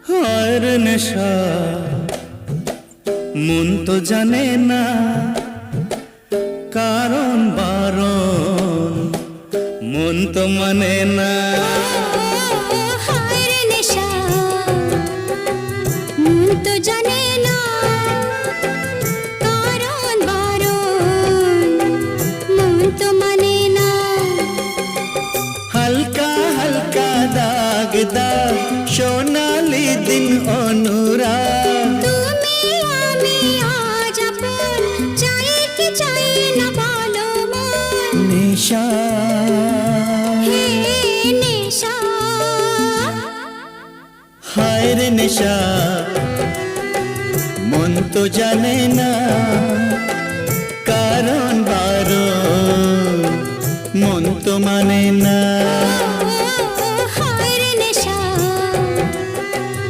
হায় রে নেশা মন তো জানে না কারণ বারণ মন তো মানে না। হায় রে নেশা মন তো জানে না কারণ বারণ মন তো মানে না। হালকা হালকা দাগ দাগ সোনালি দিন অনুরাগ তুমি আমি আজ আপন চাই কি চাই না বলো মন। নেশা হে নেশা হায় রে নেশা মন তো জানে না কারণ বারণ মন তো মানে না।